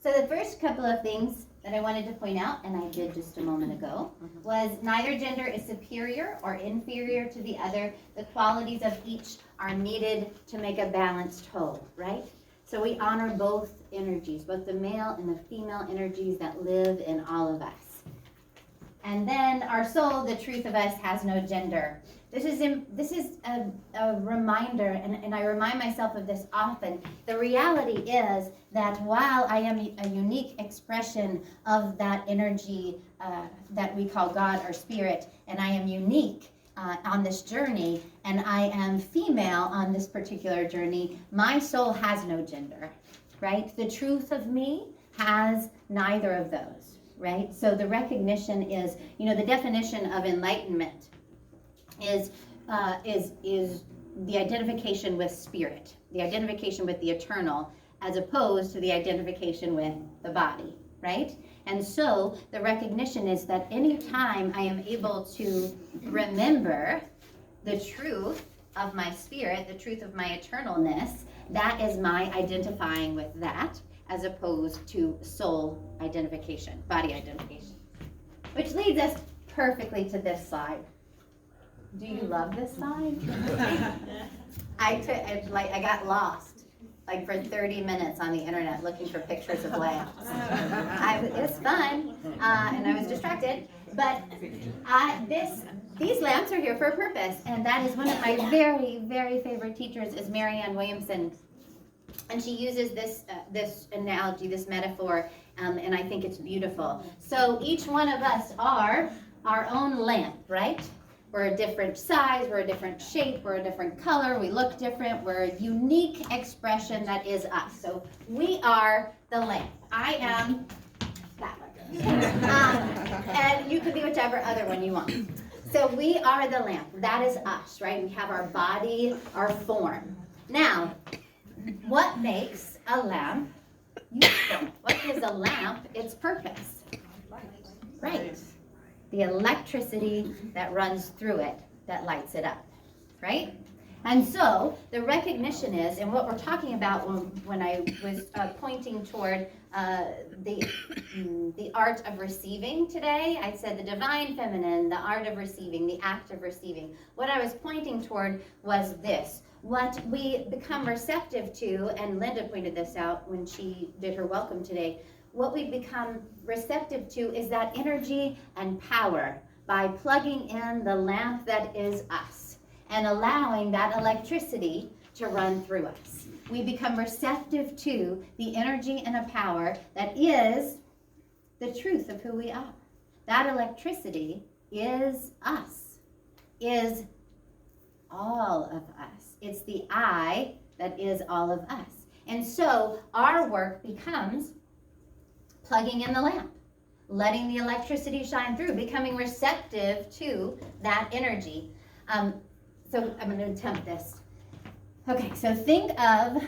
So the first couple of things that I wanted to point out, and I did just a moment ago, was neither gender is superior or inferior to the other. The qualities of each are needed to make a balanced whole, right? So we honor both energies, both the male and the female energies that live in all of us. And then our soul, the truth of us, has no gender. This is a reminder, and I remind myself of this often. The reality is that while I am a unique expression of that energy that we call God or spirit, and I am unique on this journey, and I am female on this particular journey, my soul has no gender, right? The truth of me has neither of those. Right? So the recognition is, the definition of enlightenment is the identification with spirit, the identification with the eternal, as opposed to the identification with the body, right? And so the recognition is that anytime I am able to remember the truth of my spirit, the truth of my eternalness, that is my identifying with that, as opposed to soul identification, body identification. Which leads us perfectly to this slide. Do you love this slide? I got lost for 30 minutes on the internet looking for pictures of lamps. It was fun, and I was distracted. But these lamps are here for a purpose, and that is one of my very, very favorite teachers is Marianne Williamson. And she uses this analogy, this metaphor, and I think it's beautiful. So each one of us are our own lamp, right? We're a different size, we're a different shape, we're a different color, we look different, we're a unique expression that is us. So we are the lamp. I am that one. And you could be whichever other one you want. So we are the lamp. That is us, right? We have our body, our form. Now, what makes a lamp useful? What gives a lamp its purpose? Right. The electricity that runs through it that lights it up, right? And so the recognition is, and what we're talking about when I was pointing toward the art of receiving today, I said the divine feminine, the art of receiving, the act of receiving. What I was pointing toward was this. What we become receptive to, and Linda pointed this out when she did her welcome today, what we become receptive to is that energy and power by plugging in the lamp that is us and allowing that electricity to run through us. We become receptive to the energy and a power that is the truth of who we are. That electricity is us, is all of us. It's the I that is all of us. And so our work becomes plugging in the lamp, letting the electricity shine through, becoming receptive to that energy. So I'm going to attempt this. Okay, so think of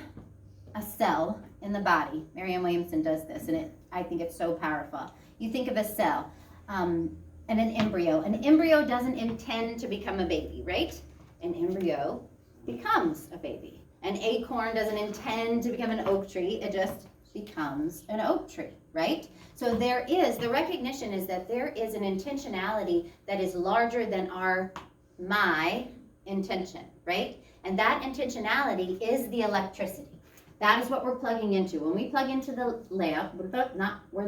a cell in the body. Marianne Williamson does this, and I think it's so powerful. You think of a cell and an embryo. An embryo doesn't intend to become a baby, right? An embryo becomes a baby. An acorn doesn't intend to become an oak tree. It just becomes an oak tree, right? So the recognition is that there is an intentionality that is larger than my intention, right? And that intentionality is the electricity. That is what we're plugging into. When we plug into the lamp, when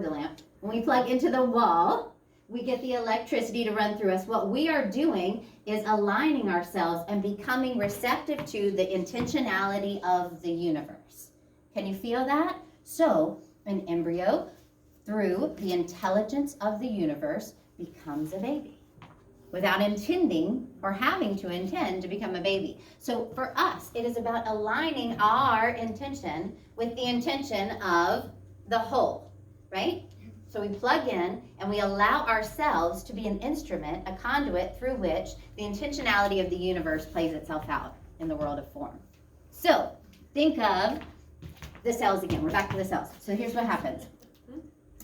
we plug into the wall, we get the electricity to run through us. What we are doing is aligning ourselves and becoming receptive to the intentionality of the universe. Can you feel that? So, an embryo, through the intelligence of the universe, becomes a baby without intending or having to intend to become a baby. So for us, it is about aligning our intention with the intention of the whole, right? So we plug in and we allow ourselves to be an instrument, a conduit through which the intentionality of the universe plays itself out in the world of form. So think of the cells again. We're back to the cells. So here's what happens.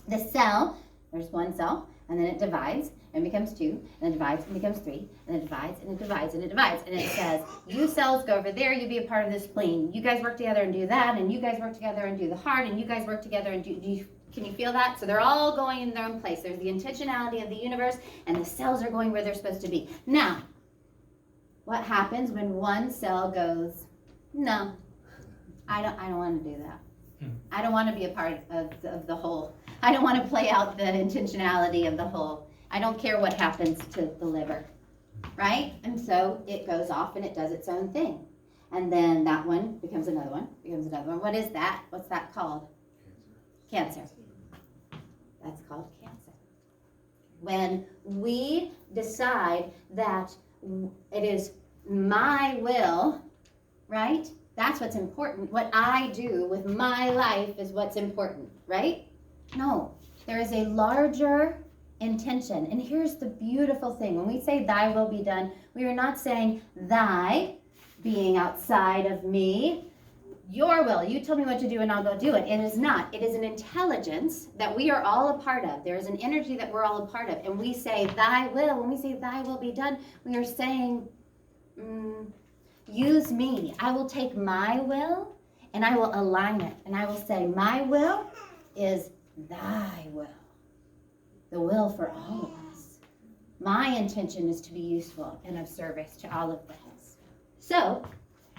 The cell, there's one cell, and then it divides and becomes 2, and then divides and becomes 3, and it divides and it divides and it divides, and it says, you cells go over there, you be a part of this spleen. You guys work together and do that, and you guys work together and do the heart, and you guys work together and can you feel that? So they're all going in their own place. There's the intentionality of the universe, and the cells are going where they're supposed to be. Now, what happens when one cell goes, no, I don't want to do that. I don't want to be a part of the whole. I don't want to play out the intentionality of the whole. I don't care what happens to the liver, right? And so it goes off and it does its own thing. And then that one becomes another one, becomes another one. What is that? What's that called? Cancer. That's called cancer. When we decide that it is my will, right? That's what's important. What I do with my life is what's important, right? No, there is a larger intention. And here's the beautiful thing. When we say thy will be done, we are not saying thy being outside of me, your will. You told me what to do and I'll go do it. It is not. It is an intelligence that we are all a part of. There is an energy that we're all a part of. And we say thy will. When we say thy will be done, we are saying, use me. I will take my will and I will align it. And I will say my will is thy will. The will for all of us. My intention is to be useful and of service to all of us. So,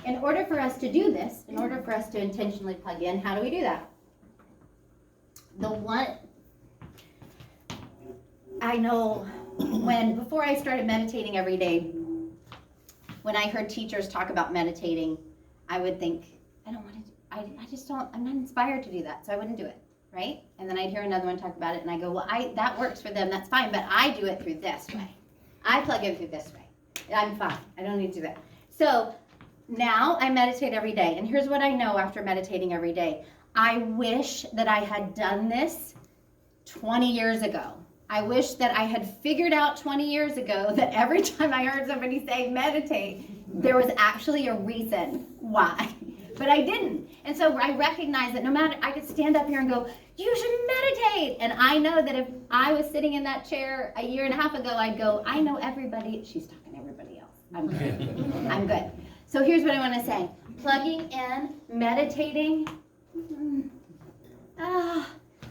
in order for us to do this, in order for us to intentionally plug in, how do we do that? I know before I started meditating every day, when I heard teachers talk about meditating, I would think, I'm not inspired to do that, so I wouldn't do it, right? And then I'd hear another one talk about it, and I go, well, that works for them, that's fine, but I do it through this way. I plug in through this way. I'm fine, I don't need to do that. So, now I meditate every day, and here's what I know after meditating every day. I wish that I had done this 20 years ago. I wish that I had figured out 20 years ago that every time I heard somebody say meditate, there was actually a reason why. But I didn't. And so I recognize that no matter, I could stand up here and go, you should meditate. And I know that if I was sitting in that chair a year and a half ago, I'd go, I know everybody. She's talking to everybody else. I'm good. I'm good. So here's what I want to say. Plugging in, meditating,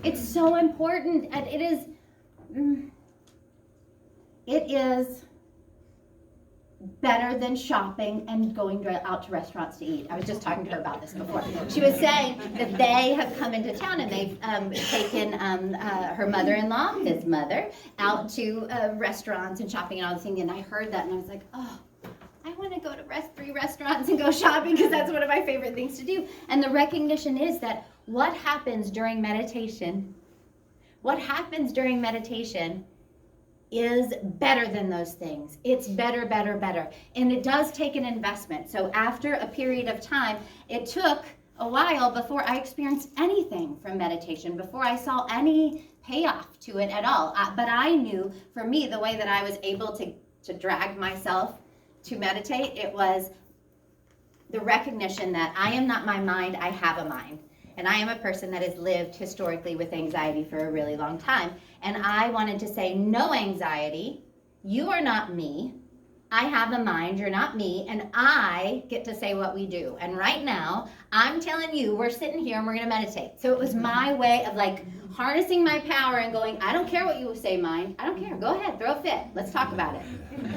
it's so important. And it is better than shopping and going out to restaurants to eat. I was just talking to her about this before. She was saying that they have come into town and they've taken her mother-in-law, his mother, out to restaurants and shopping and all this thing. And I heard that and I was like, oh, I want to go to 3 restaurants and go shopping because that's one of my favorite things to do. And the recognition is that what happens during meditation is better than those things. It's better, better, better. And it does take an investment. So after a period of time, it took a while before I experienced anything from meditation, before I saw any payoff to it at all. But I knew, for me, the way that I was able to drag myself to meditate, it was the recognition that I am not my mind, I have a mind. And I am a person that has lived historically with anxiety for a really long time. And I wanted to say, no anxiety, you are not me. I have a mind, you're not me, and I get to say what we do. And right now, I'm telling you, we're sitting here and we're going to meditate. So it was my way of like harnessing my power and going, I don't care what you say, mind. I don't care. Go ahead, throw a fit. Let's talk about it.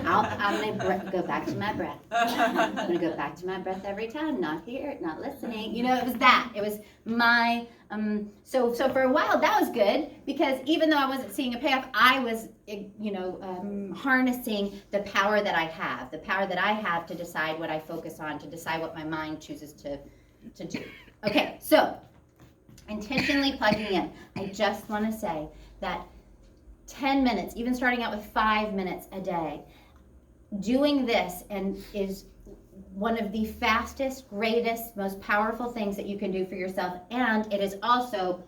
I'm going to go back to my breath. I'm going to go back to my breath every time. Not here, not listening. You know, it was that. It was my, so for a while that was good because even though I wasn't seeing a payoff, I was, harnessing the power that I have to decide what I focus on, to decide what my mind chooses to do. Okay, so intentionally plugging in. I just want to say that 10 minutes, even starting out with 5 minutes a day, doing this is one of the fastest, greatest, most powerful things that you can do for yourself, and it is also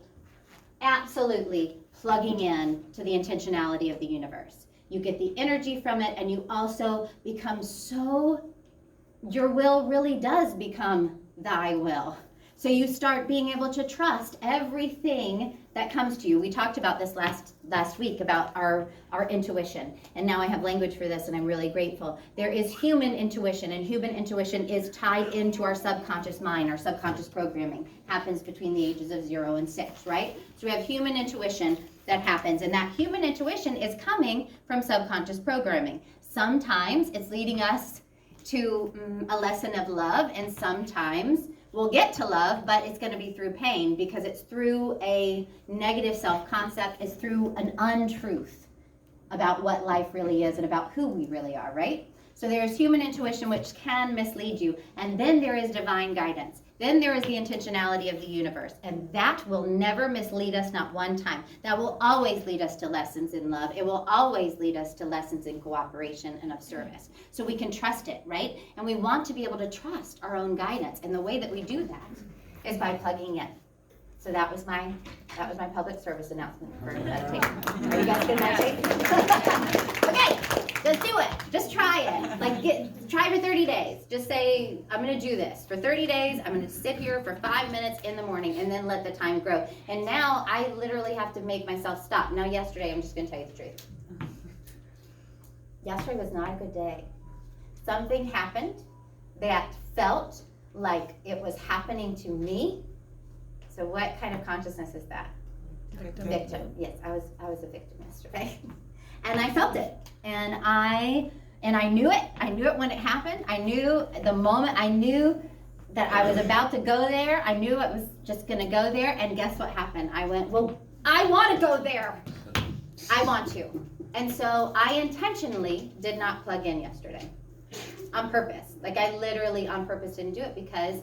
absolutely plugging in to the intentionality of the universe. You get the energy from it, and you also become your will really does become thy will. So you start being able to trust everything that comes to you. We talked about this last week about our intuition. And now I have language for this, and I'm really grateful. There is human intuition, and human intuition is tied into our subconscious mind. Our subconscious programming happens between the ages of 0 and 6, right? So we have human intuition that happens, and that human intuition is coming from subconscious programming. Sometimes it's leading us to a lesson of love, and sometimes we'll get to love, but it's going to be through pain, because it's through a negative self-concept. It's through an untruth about what life really is and about who we really are, right? So there's human intuition, which can mislead you, and then there is divine guidance. Then there is the intentionality of the universe, and that will never mislead us, not one time. That will always lead us to lessons in love. It will always lead us to lessons in cooperation and of service. So we can trust it, right? And we want to be able to trust our own guidance, and the way that we do that is by plugging in. So that was my public service announcement for meditation. Are you guys going to meditate? Okay. Just do it. Just try it. Try for 30 days. Just say, I'm going to do this. For 30 days, I'm going to sit here for 5 minutes in the morning, and then let the time grow. And now I literally have to make myself stop. Now yesterday, I'm just going to tell you the truth. Yesterday was not a good day. Something happened that felt like it was happening to me. So what kind of consciousness is that? Victim. Yes, I was a victim yesterday. And I felt it, and I knew it. I knew it when it happened. I knew the moment. I knew that I was about to go there. I knew it was just going to go there. And guess what happened? I went, well, I want to go there. I want to. And so I intentionally did not plug in yesterday, on purpose. I literally on purpose didn't do it because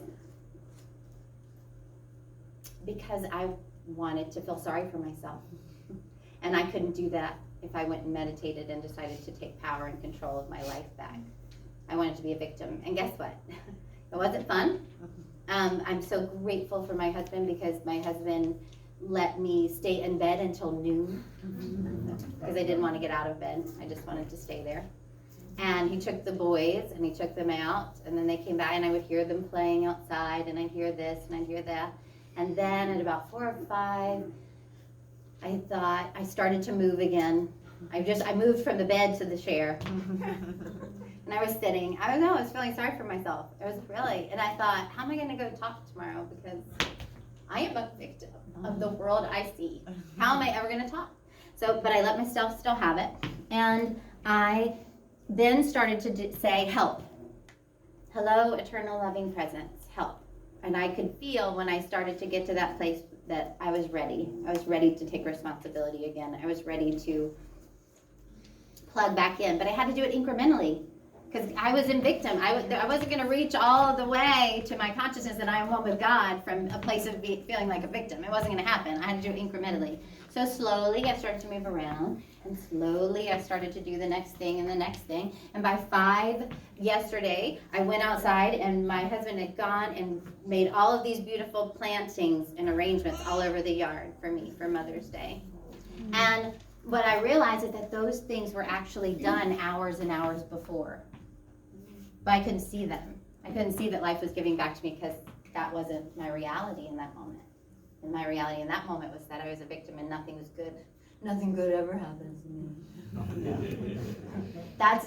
I wanted to feel sorry for myself, and I couldn't do that if I went and meditated and decided to take power and control of my life back. I wanted to be a victim. And guess what? It wasn't fun. I'm so grateful for my husband, because my husband let me stay in bed until noon, because I didn't want to get out of bed. I just wanted to stay there. And he took the boys and he took them out, and then they came by, and I would hear them playing outside, and I'd hear this and I'd hear that. And then at about 4 or 5, I thought I started to move again. I moved from the bed to the chair. And I was sitting. I don't know, I was feeling sorry for myself. It was really, and I thought, how am I going to go talk tomorrow? Because I am a victim of the world I see. How am I ever going to talk? So, but I let myself still have it. And I then started to say, help. Hello, eternal loving presence, help. And I could feel when I started to get to that place that I was ready. I was ready to take responsibility again. I was ready to plug back in, but I had to do it incrementally, because I was in victim. I wasn't going to reach all the way to my consciousness that I am one with God from a place of feeling like a victim. It wasn't going to happen. I had to do it incrementally. So slowly I started to move around, and slowly I started to do the next thing and the next thing. And by 5 yesterday, I went outside, and my husband had gone and made all of these beautiful plantings and arrangements all over the yard for me for Mother's Day. And what I realized is that those things were actually done hours and hours before. But I couldn't see them. I couldn't see that life was giving back to me, because that wasn't my reality in that moment. And my reality in that moment was that I was a victim and nothing was good. Nothing good ever happens to me. That's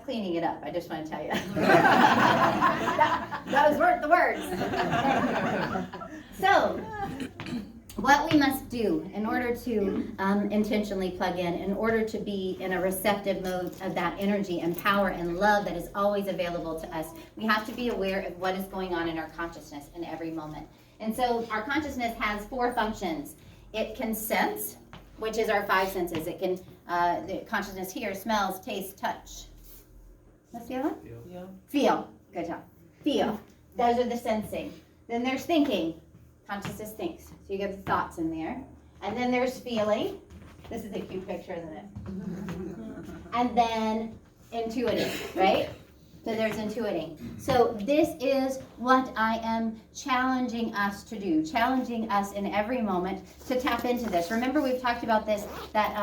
cleaning it up. I just want to tell you. that was worth the words. So, what we must do in order to intentionally plug in order to be in a receptive mode of that energy and power and love that is always available to us, we have to be aware of what is going on in our consciousness in every moment. And so our consciousness has 4 functions. It can sense, which is our 5 senses. It can, the consciousness hears, smells, tastes, touch. What's the other one? Feel. Feel. Good job. Feel. Those are the sensing. Then there's thinking. Consciousness thinks. So you get the thoughts in there. And then there's feeling. This is a cute picture, isn't it? And then intuiting, right? So there's intuiting. So this is what I am challenging us to do, challenging us in every moment to tap into this. Remember, we've talked about this, that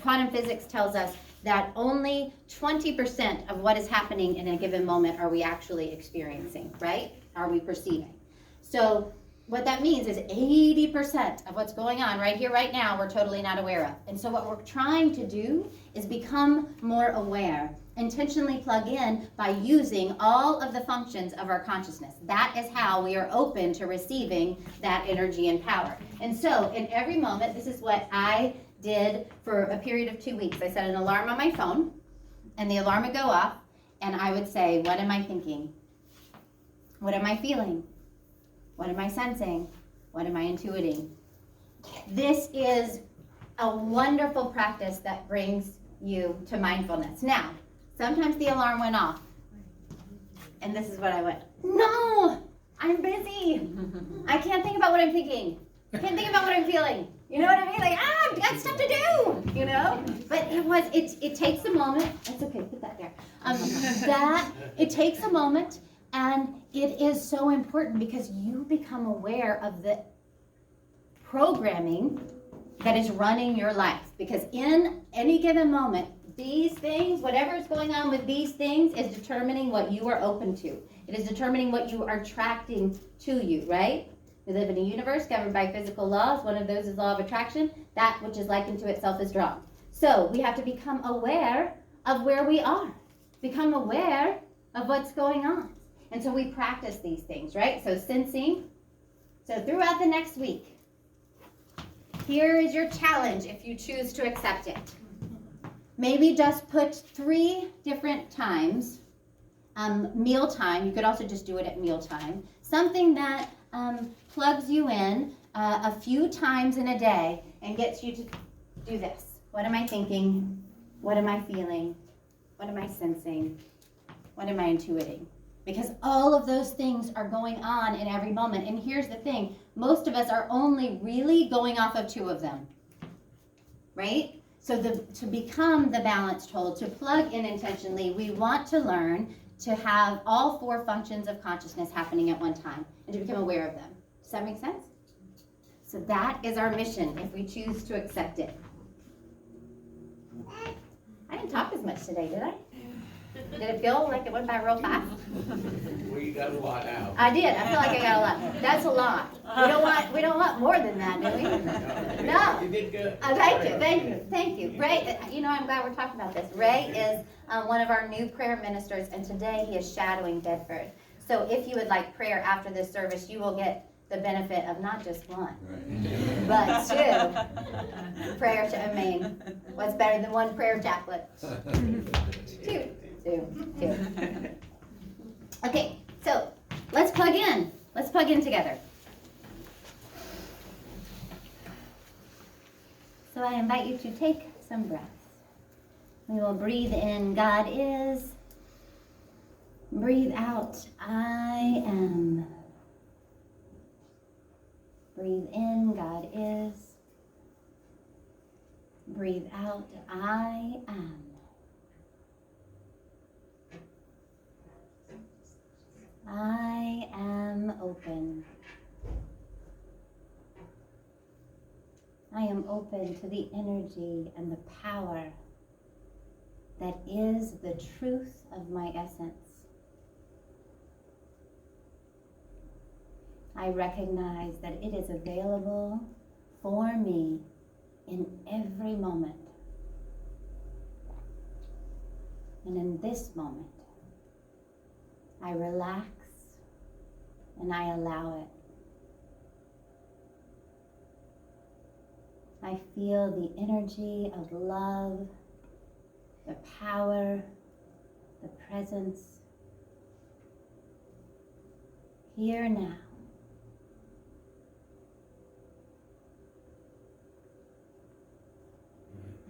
quantum physics tells us that only 20% of what is happening in a given moment are we actually experiencing, right? Are we perceiving? So what that means is 80% of what's going on right here, right now, we're totally not aware of. And so what we're trying to do is become more aware, intentionally plug in by using all of the functions of our consciousness. That is how we are open to receiving that energy and power. And so in every moment, this is what I did for a period of 2 weeks. I set an alarm on my phone, and the alarm would go off, and I would say, what am I thinking? What am I feeling? What am I sensing? What am I intuiting? This is a wonderful practice that brings you to mindfulness. Now, sometimes the alarm went off, and this is what I went, no, I'm busy. I can't think about what I'm thinking. I can't think about what I'm feeling. You know what I mean? Like, I've got stuff to do, you know? But it takes a moment. It's okay, put that there. It takes a moment. And it is so important because you become aware of the programming that is running your life. Because in any given moment, these things, whatever is going on with these things, is determining what you are open to. It is determining what you are attracting to you, right? We live in a universe governed by physical laws. One of those is law of attraction. That which is likened to itself is drawn. So we have to become aware of where we are. Become aware of what's going on. And so we practice these things, right? So sensing. So throughout the next week, here is your challenge if you choose to accept it. Maybe just put 3 different times, mealtime. You could also just do it at mealtime. Something that plugs you in a few times in a day and gets you to do this. What am I thinking? What am I feeling? What am I sensing? What am I intuiting? Because all of those things are going on in every moment. And here's the thing. Most of us are only really going off of 2 of them. Right? So to become the balanced whole, to plug in intentionally, we want to learn to have all 4 functions of consciousness happening at one time and to become aware of them. Does that make sense? So that is our mission if we choose to accept it. I didn't talk as much today, did I? Did it feel like it went by real fast? Well, you got a lot out. I did. I feel like I got a lot. That's a lot. We don't want more than that, do we? No. You did good. Thank you. Ray, I'm glad we're talking about this. Ray is one of our new prayer ministers, and today he is shadowing Bedford. So if you would like prayer after this service, you will get the benefit of not just 1, but 2. Prayer to, what's better than 1 prayer chaplet? 2. Okay, so let's plug in. Let's plug in together. So I invite you to take some breaths. We will breathe in, God is. Breathe out, I am. Breathe in, God is. Breathe out, I am. I am open. I am open to the energy and the power that is the truth of my essence. I recognize that it is available for me in every moment. And in this moment, I relax and I allow it. I feel the energy of love, the power, the presence, here now.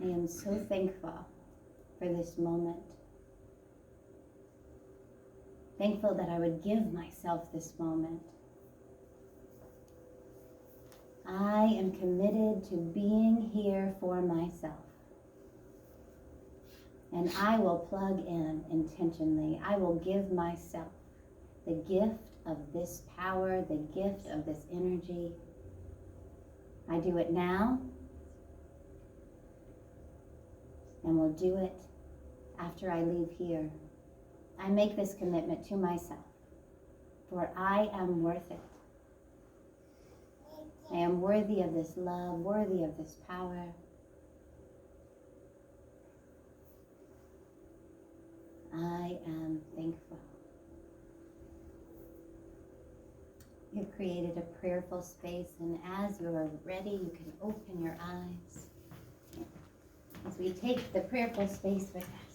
I am so thankful for this moment. Thankful that I would give myself this moment. I am committed to being here for myself. And I will plug in intentionally. I will give myself the gift of this power, the gift of this energy. I do it now, and will do it after I leave here. I make this commitment to myself, for I am worth it. I am worthy of this love, worthy of this power. I am thankful. You've created a prayerful space, and as you are ready, you can open your eyes as we take the prayerful space with us.